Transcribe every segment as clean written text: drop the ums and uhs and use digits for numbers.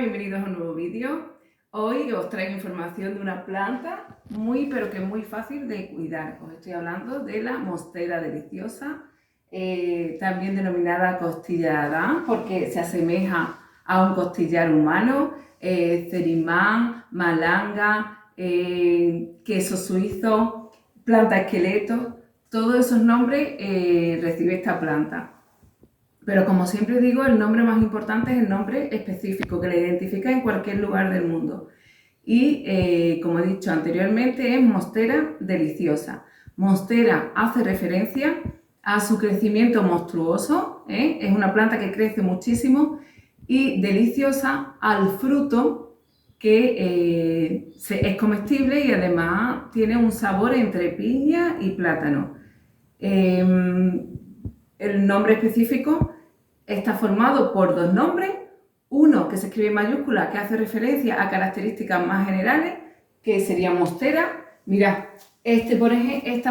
bienvenidos a un nuevo vídeo. Hoy os traigo información de una planta muy fácil de cuidar. Os estoy hablando de la monstera deliciosa, también denominada costilla de Adán, porque se asemeja a un costillar humano, cerimán, malanga, queso suizo, planta esqueleto, todos esos nombres recibe esta planta. Pero como siempre digo, el nombre más importante es el nombre específico que la identifica en cualquier lugar del mundo. Y como he dicho anteriormente, es monstera deliciosa. Monstera hace referencia a su crecimiento monstruoso, es una planta que crece muchísimo, y deliciosa al fruto que es comestible y además tiene un sabor entre piña y plátano. El nombre específico está formado por dos nombres, uno que se escribe en mayúscula que hace referencia a características más generales, que sería monstera. Mirad, esta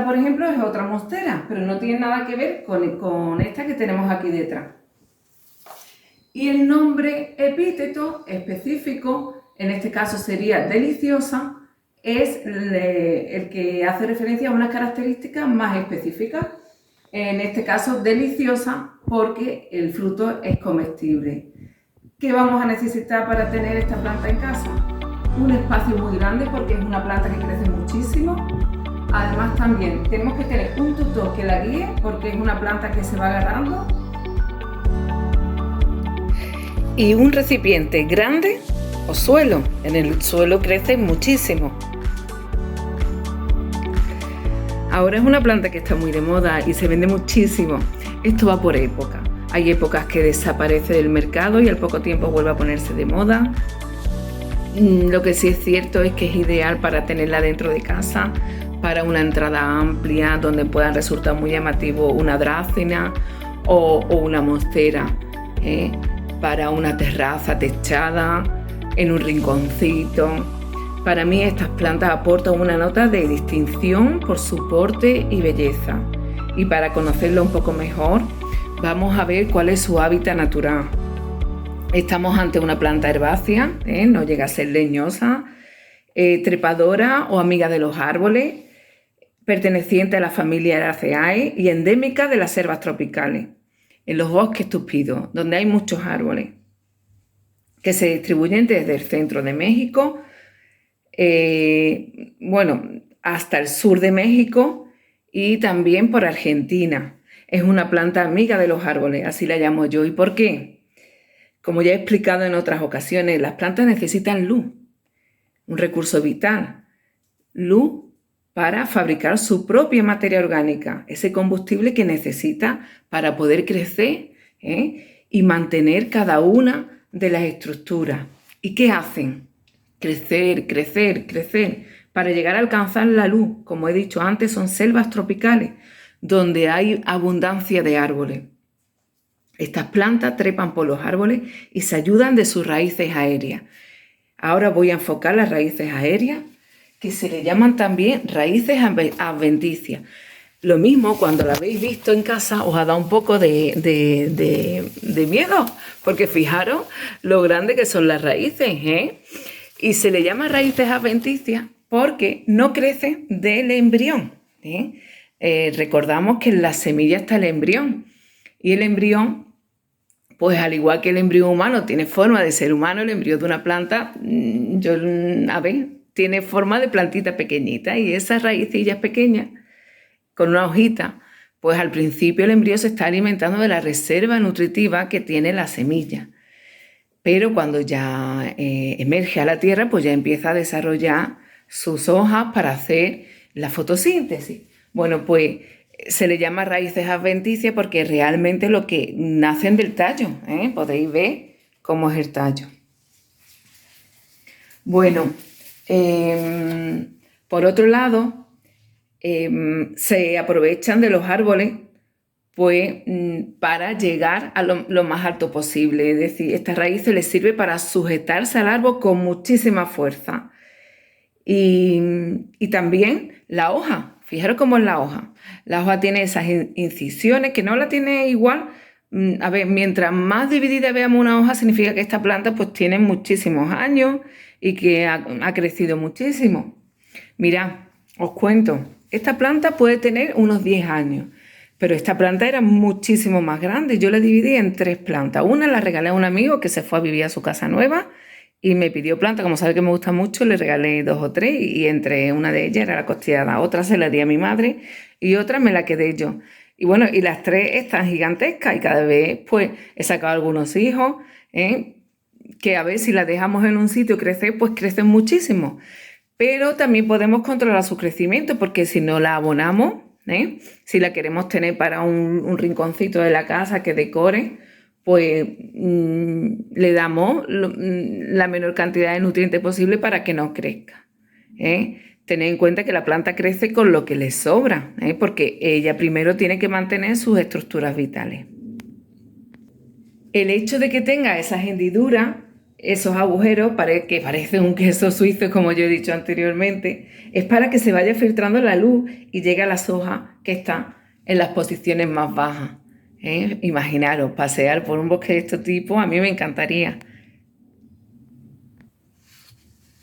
por ejemplo es otra monstera, pero no tiene nada que ver con esta que tenemos aquí detrás. Y el nombre epíteto específico, en este caso sería deliciosa, es el que hace referencia a unas características más específicas. En este caso, deliciosa porque el fruto es comestible. ¿Qué vamos a necesitar para tener esta planta en casa? Un espacio muy grande porque es una planta que crece muchísimo. Además también tenemos que tener un tutor que la guíe porque es una planta que se va agarrando. Y un recipiente grande o suelo. En el suelo crece muchísimo. Ahora es una planta que está muy de moda y se vende muchísimo. Esto va por época. Hay épocas que desaparece del mercado y al poco tiempo vuelve a ponerse de moda. Lo que sí es cierto es que es ideal para tenerla dentro de casa, para una entrada amplia donde pueda resultar muy llamativo una drácena o una monstera, para una terraza techada, en un rinconcito. Para mí estas plantas aportan una nota de distinción por su porte y belleza. Y para conocerlo un poco mejor, vamos a ver cuál es su hábitat natural. Estamos ante una planta herbácea, no llega a ser leñosa, trepadora o amiga de los árboles, perteneciente a la familia Eraceae y endémica de las selvas tropicales, en los bosques tupidos, donde hay muchos árboles, que se distribuyen desde el centro de México, hasta el sur de México y también por Argentina. Es una planta amiga de los árboles, así la llamo yo. ¿Y por qué? Como ya he explicado en otras ocasiones, las plantas necesitan luz, un recurso vital. Luz para fabricar su propia materia orgánica, ese combustible que necesita para poder crecer y mantener cada una de las estructuras. ¿Y qué hacen? Crecer, crecer, crecer, para llegar a alcanzar la luz. Como he dicho antes, son selvas tropicales, donde hay abundancia de árboles. Estas plantas trepan por los árboles y se ayudan de sus raíces aéreas. Ahora voy a enfocar las raíces aéreas, que se le llaman también raíces adventicias. Lo mismo, cuando la habéis visto en casa, os ha dado un poco de miedo, porque fijaros lo grande que son las raíces, Y se le llama raíces adventicias porque no crecen del embrión. Recordamos que en la semilla está el embrión. Y el embrión, pues al igual que el embrión humano tiene forma de ser humano, el embrión de una planta, tiene forma de plantita pequeñita. Y esas raícillas pequeñas, con una hojita, pues al principio el embrión se está alimentando de la reserva nutritiva que tiene la semilla. Pero cuando ya emerge a la tierra, pues ya empieza a desarrollar sus hojas para hacer la fotosíntesis. Bueno, pues se le llama raíces adventicias porque realmente lo que nacen del tallo, podéis ver cómo es el tallo. Bueno, por otro lado, se aprovechan de los árboles pues para llegar a lo más alto posible. Es decir, esta raíz les sirve para sujetarse al árbol con muchísima fuerza. Y también la hoja. Fijaros cómo es la hoja. La hoja tiene esas incisiones que no la tiene igual A ver, mientras más dividida veamos una hoja, significa que esta planta pues tiene muchísimos años y que ha crecido muchísimo. Mirad, os cuento, esta planta puede tener unos 10 años, pero esta planta era muchísimo más grande. Yo la dividí en 3 plantas. Una la regalé a un amigo que se fue a vivir a su casa nueva y me pidió planta. Como sabe que me gusta mucho, le regalé 2 o 3 y entre una de ellas era la costillada. Otra se la di a mi madre y otra me la quedé yo. Y bueno, y las 3 están gigantescas y cada vez pues he sacado algunos hijos, que a ver si las dejamos en un sitio crecer, pues crecen muchísimo. Pero también podemos controlar su crecimiento porque si no la abonamos, si la queremos tener para un rinconcito de la casa que decore, pues le damos la menor cantidad de nutrientes posible para que no crezca. Tened en cuenta que la planta crece con lo que le sobra, porque ella primero tiene que mantener sus estructuras vitales. El hecho de que tenga esas hendiduras, esos agujeros que parecen un queso suizo, como yo he dicho anteriormente, es para que se vaya filtrando la luz y llegue a las hojas que están en las posiciones más bajas. Imaginaros, pasear por un bosque de este tipo, a mí me encantaría.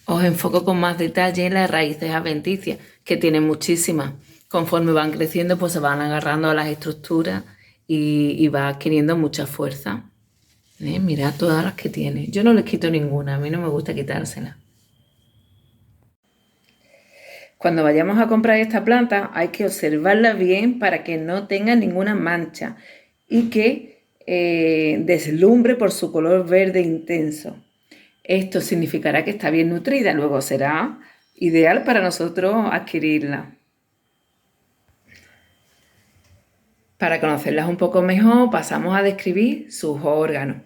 Os enfoco con más detalle en las raíces adventicias, que tienen muchísimas. Conforme van creciendo, pues se van agarrando a las estructuras y va adquiriendo mucha fuerza. Mirad todas las que tiene. Yo no les quito ninguna, a mí no me gusta quitárselas. Cuando vayamos a comprar esta planta hay que observarla bien para que no tenga ninguna mancha y que deslumbre por su color verde intenso. Esto significará que está bien nutrida, luego será ideal para nosotros adquirirla. Para conocerlas un poco mejor, pasamos a describir sus órganos.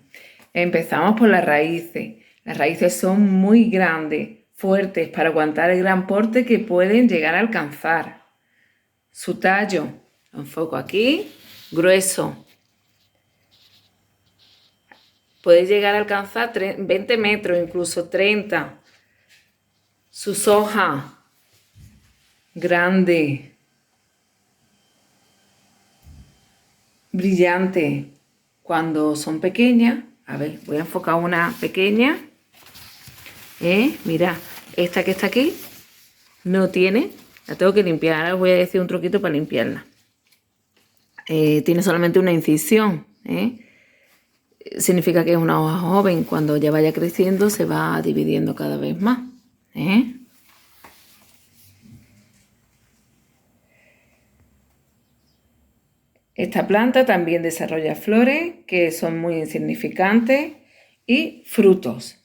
Empezamos por las raíces. Las raíces son muy grandes, fuertes, para aguantar el gran porte que pueden llegar a alcanzar. Su tallo, lo enfoco aquí, grueso. Puede llegar a alcanzar 20 metros, incluso 30. Sus hojas, grandes, brillantes. Cuando son pequeñas, a ver, voy a enfocar una pequeña. Mira, esta que está aquí no tiene, la tengo que limpiar. Ahora os voy a decir un truquito para limpiarla. Tiene solamente una incisión. Significa que es una hoja joven. Cuando ya vaya creciendo se va dividiendo cada vez más. Esta planta también desarrolla flores que son muy insignificantes y frutos.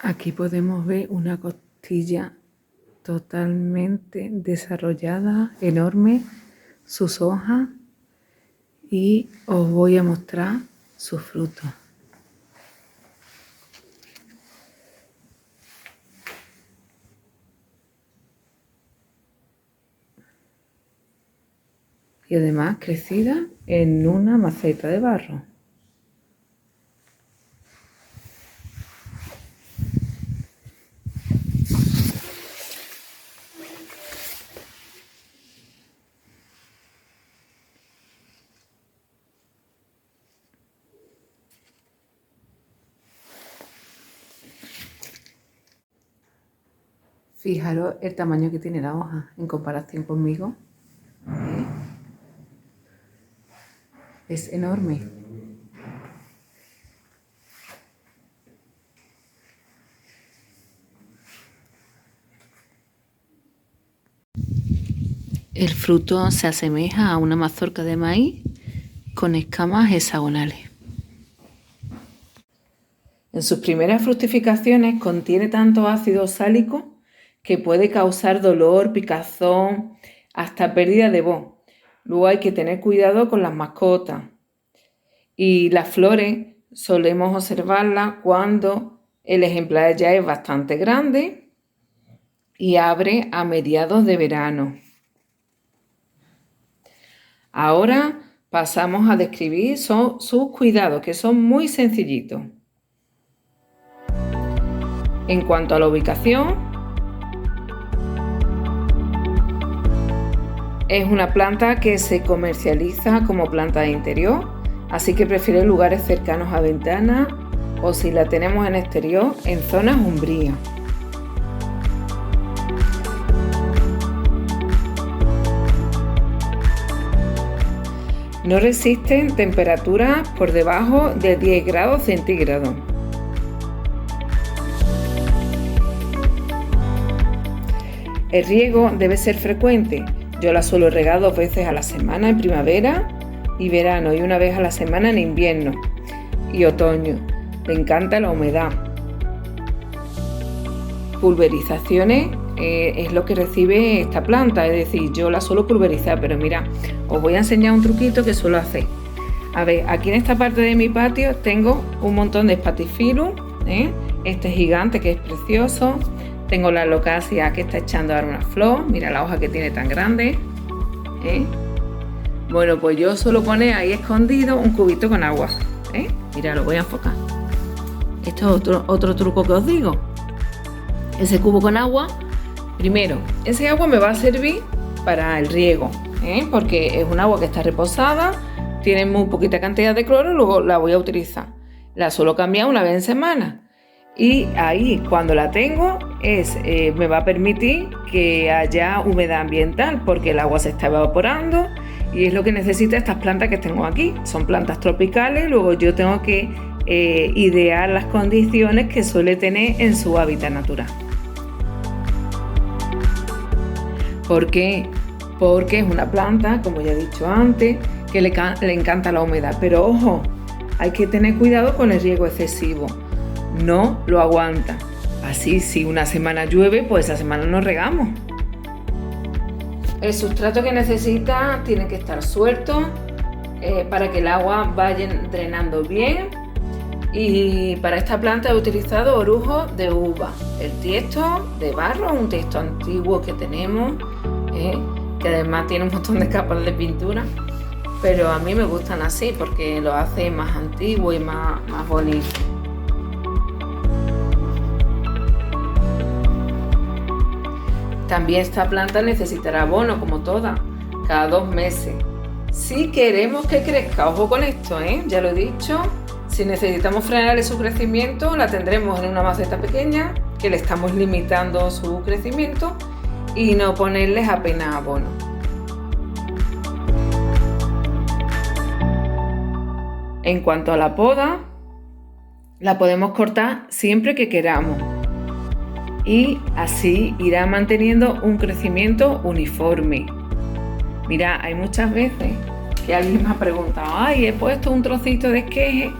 Aquí podemos ver una costilla totalmente desarrollada, enorme, sus hojas, y os voy a mostrar sus frutos. Y además crecida en una maceta de barro. Fijaros el tamaño que tiene la hoja en comparación conmigo. Es enorme. El fruto se asemeja a una mazorca de maíz con escamas hexagonales. En sus primeras fructificaciones contiene tanto ácido sálico que puede causar dolor, picazón, hasta pérdida de voz. Luego hay que tener cuidado con las mascotas. Y las flores solemos observarlas cuando el ejemplar ya es bastante grande y abre a mediados de verano. Ahora pasamos a describir sus cuidados, que son muy sencillitos. En cuanto a la ubicación, Es una planta que se comercializa como planta de interior, así que prefiere lugares cercanos a ventanas o, si la tenemos en exterior, en zonas umbrías. No resisten temperaturas por debajo de 10 grados centígrados. El riego debe ser frecuente. Yo la suelo regar 2 veces a la semana en primavera y verano, y 1 vez a la semana en invierno y otoño. Le encanta la humedad. Pulverizaciones es lo que recibe esta planta, es decir, yo la suelo pulverizar, pero mira, os voy a enseñar un truquito que suelo hacer. A ver, aquí en esta parte de mi patio tengo un montón de Spathiphyllum, este gigante que es precioso. Tengo la Locassia que está echando ahora una flor, mira la hoja que tiene tan grande. Bueno, pues yo suelo poner ahí escondido un cubito con agua. Mira, lo voy a enfocar. Esto es otro truco que os digo. Ese cubo con agua, primero, ese agua me va a servir para el riego, porque es un agua que está reposada, tiene muy poquita cantidad de cloro, luego la voy a utilizar. La suelo cambiar 1 vez en semana. Y ahí, cuando la tengo, me va a permitir que haya humedad ambiental, porque el agua se está evaporando y es lo que necesitan estas plantas que tengo aquí. Son plantas tropicales, luego yo tengo que idear las condiciones que suele tener en su hábitat natural. ¿Por qué? Porque es una planta, como ya he dicho antes, que le encanta la humedad. Pero ojo, hay que tener cuidado con el riego excesivo. No lo aguanta. Así, si 1 semana llueve, pues esa semana no regamos. El sustrato que necesita tiene que estar suelto para que el agua vaya drenando bien. Y para esta planta he utilizado orujo de uva, el tiesto de barro, un tiesto antiguo que tenemos, que además tiene un montón de capas de pintura, pero a mí me gustan así porque lo hace más antiguo y más bonito. También esta planta necesitará abono, como todas, cada 2 meses. Si queremos que crezca, ojo con esto, ya lo he dicho, si necesitamos frenarle su crecimiento, la tendremos en una maceta pequeña, que le estamos limitando su crecimiento, y no ponerles apenas abono. En cuanto a la poda, la podemos cortar siempre que queramos. Y así irá manteniendo un crecimiento uniforme. Mira, hay muchas veces que alguien me ha preguntado, he puesto un trocito de esqueje,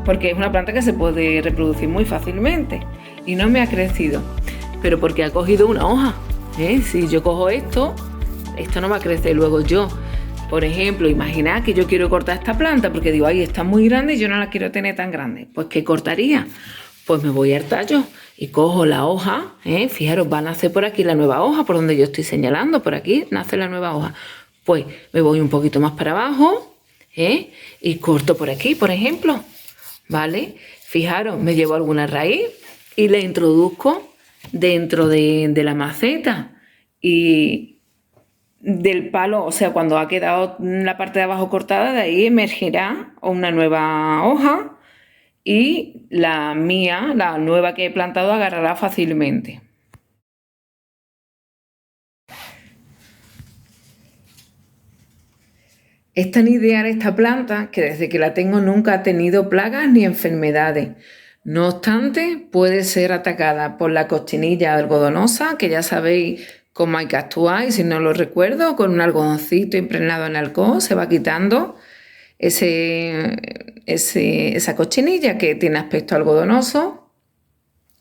porque es una planta que se puede reproducir muy fácilmente y no me ha crecido, pero porque ha cogido una hoja. Si yo cojo esto no va a crecer. Luego yo, por ejemplo, imaginad que yo quiero cortar esta planta porque digo, está muy grande y yo no la quiero tener tan grande. Pues ¿qué cortaría? Pues me voy al tallo y cojo la hoja, fijaros, va a nacer por aquí la nueva hoja, por donde yo estoy señalando, por aquí nace la nueva hoja. Pues me voy un poquito más para abajo, y corto por aquí, por ejemplo, ¿vale? Fijaros, me llevo alguna raíz y la introduzco dentro de la maceta, y del palo, o sea, cuando ha quedado la parte de abajo cortada, de ahí emergerá una nueva hoja, y la nueva que he plantado, agarrará fácilmente. Es tan ideal esta planta que desde que la tengo nunca ha tenido plagas ni enfermedades. No obstante, puede ser atacada por la cochinilla algodonosa, que ya sabéis cómo hay que actuar, y si no lo recuerdo, con un algodoncito impregnado en alcohol se va quitando esa cochinilla que tiene aspecto algodonoso.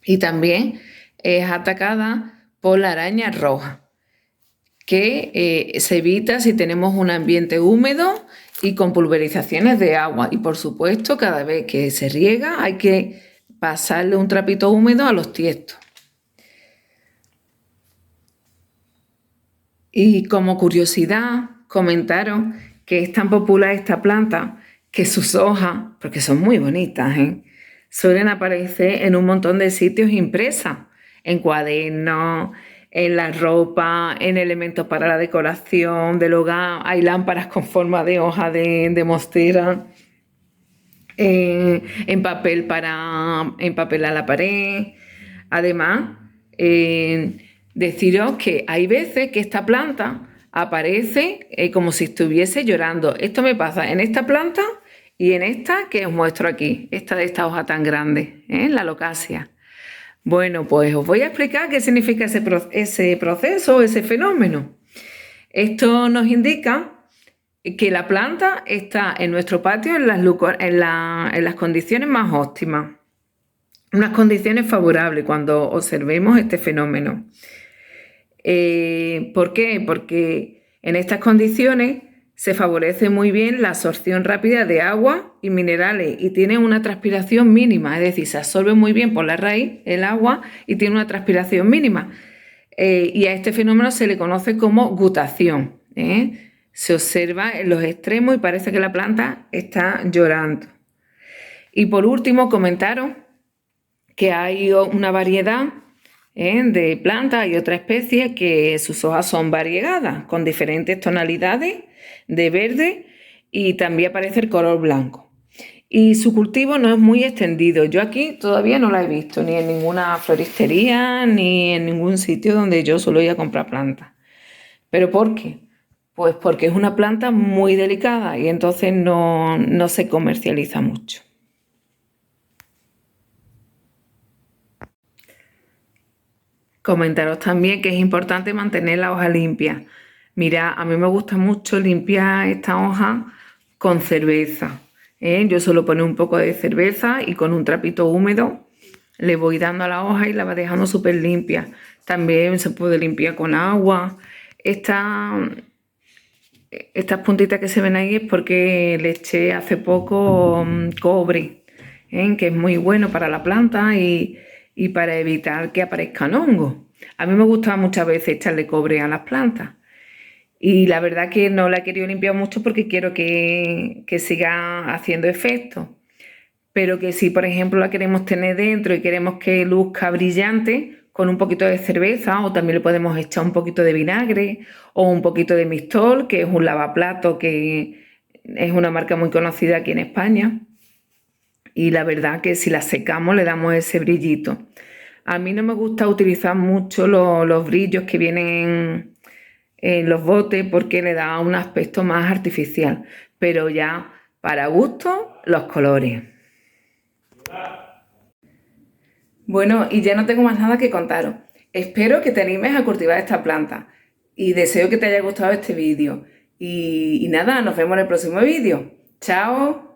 Y también es atacada por la araña roja, que se evita si tenemos un ambiente húmedo y con pulverizaciones de agua. Y por supuesto, cada vez que se riega hay que pasarle un trapito húmedo a los tiestos. Y como curiosidad, comentaros que es tan popular esta planta que sus hojas, porque son muy bonitas, suelen aparecer en un montón de sitios impresas, en cuadernos, en la ropa, en elementos para la decoración del hogar. Hay lámparas con forma de hoja de mostera, en papel para empapelar la pared. Además, deciros que hay veces que esta planta aparece como si estuviese llorando. Esto me pasa en esta planta y en esta que os muestro aquí, esta de esta hoja tan grande, la locasia. Bueno, pues os voy a explicar qué significa ese proceso, ese fenómeno. Esto nos indica que la planta está en nuestro patio en las condiciones más óptimas, unas condiciones favorables cuando observemos este fenómeno. ¿Por qué? Porque en estas condiciones se favorece muy bien la absorción rápida de agua y minerales y tiene una transpiración mínima, es decir, se absorbe muy bien por la raíz el agua y tiene una transpiración mínima. Y a este fenómeno se le conoce como gutación. Se observa en los extremos y parece que la planta está llorando. Y por último, comentaros que hay una variedad de plantas y otra especie que sus hojas son variegadas, con diferentes tonalidades de verde y también aparece el color blanco. Y su cultivo no es muy extendido. Yo aquí todavía no la he visto, ni en ninguna floristería, ni en ningún sitio donde yo suelo ir a comprar plantas. ¿Pero por qué? Pues porque es una planta muy delicada y entonces no se comercializa mucho. Comentaros también que es importante mantener la hoja limpia. Mira, a mí me gusta mucho limpiar esta hoja con cerveza. Yo suelo poner un poco de cerveza y con un trapito húmedo le voy dando a la hoja y la va dejando súper limpia. También se puede limpiar con agua. Estas puntitas que se ven ahí es porque le eché hace poco cobre, que es muy bueno para la planta y para evitar que aparezcan hongos. A mí me gusta muchas veces echarle cobre a las plantas. Y la verdad que no la he querido limpiar mucho porque quiero que siga haciendo efecto. Pero que si, por ejemplo, la queremos tener dentro y queremos que luzca brillante, con un poquito de cerveza o también le podemos echar un poquito de vinagre o un poquito de Mistol, que es un lavaplato que es una marca muy conocida aquí en España. Y la verdad que si la secamos le damos ese brillito. A mí no me gusta utilizar mucho los brillos que vienen en los botes porque le da un aspecto más artificial, pero ya para gusto los colores. Bueno, y ya no tengo más nada que contaros. Espero que te animes a cultivar esta planta y deseo que te haya gustado este vídeo. Y nada, nos vemos en el próximo vídeo. ¡Chao!